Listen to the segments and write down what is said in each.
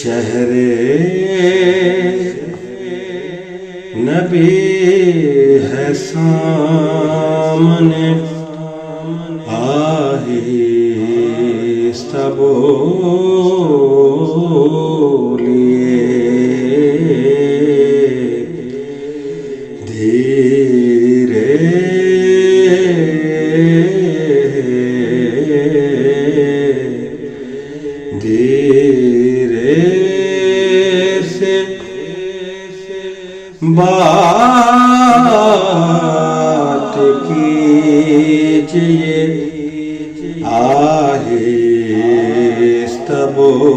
شہر نبی ہے سامنے آہستہ بولیے دھیرے دھیرے سے بات کیجئے آہستہ بولیے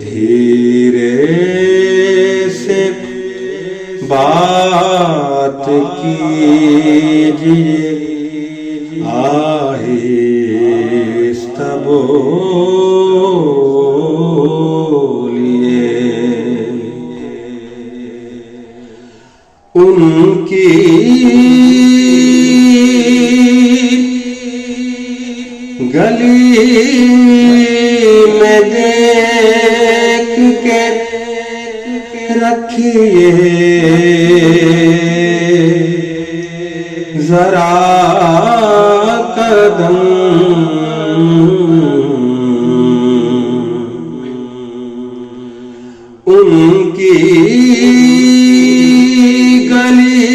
دھیرے سے بات کیجئے آہستہ بولیے ان کی گلی میں دیکھ کے رکھیے ذرا قدم ان کی گلی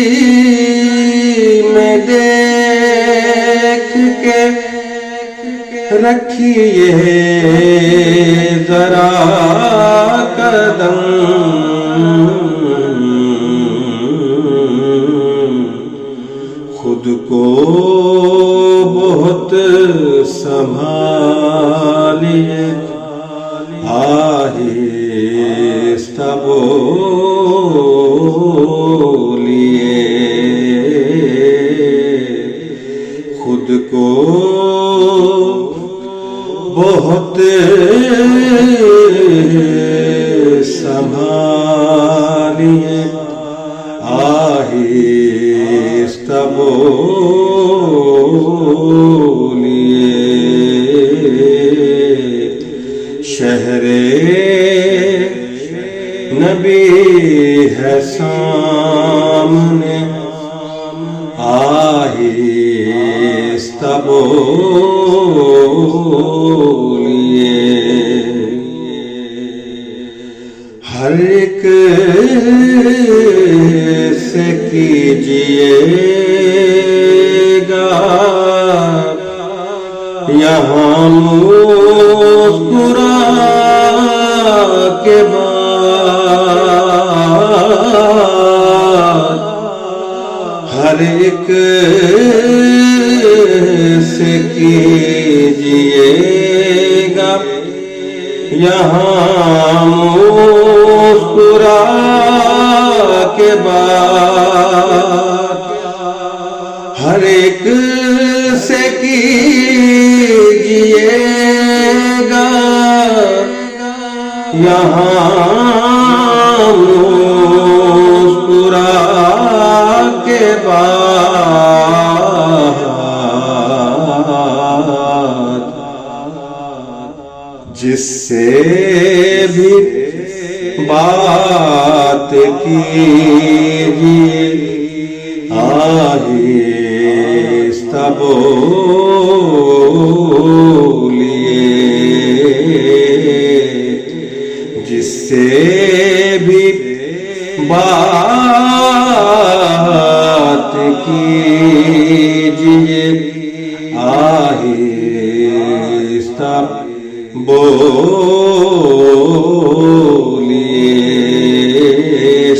میں دیکھ کے رکھیے ذرا قدم خود کو بہت سنبھالیے آہستہ بولیے خود کو بہت سنبھالیے آہستہ بولیے شہر نبی ہے سامنے آہستہ بولیے ہر ایک سے کیجئے گا یہاں مسکرا کے بعد ہر ایک سے کیجئے گا یہاں مسکرا کے بعد ہر ایک سے کیجئے گا یہاں مسکرا کے بعد جس سے بھی بات کیجئے آہستہ بولیے جس سے بھی بات کیجئے آہستہ بولیے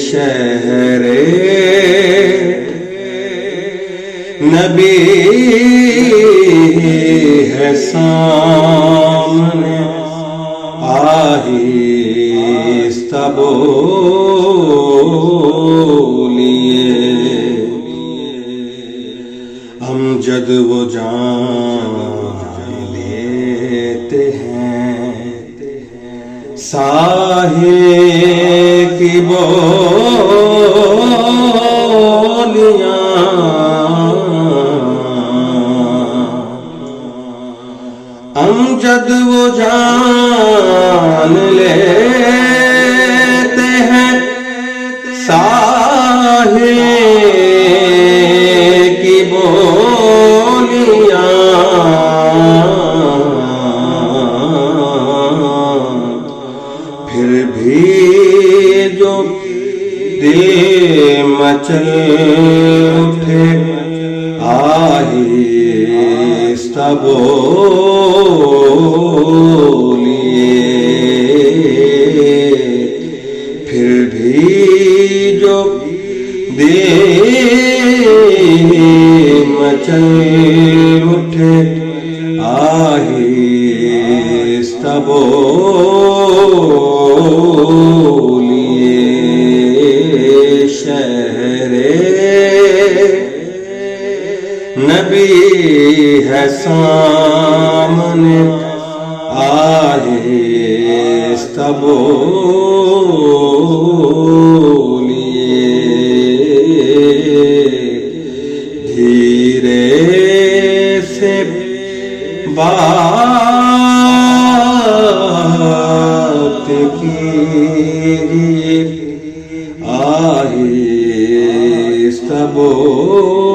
شہر نبی ہے سامنے آہستہ بولیے امجد وہ جان لیتے ہیں ساحل کی بولیاں امجد وہ جان لیتے ہیں ساحل کی بولیاں، پھر بھی جو دل مچل اٹھے آہستہ بولیے، پھر بھی جو دل مچل اٹھے آہستہ بولیے، شہر نبی ہے سامنے آہستہ بولیے، دھیرے سے بات کیجیے آہستہ بولیے،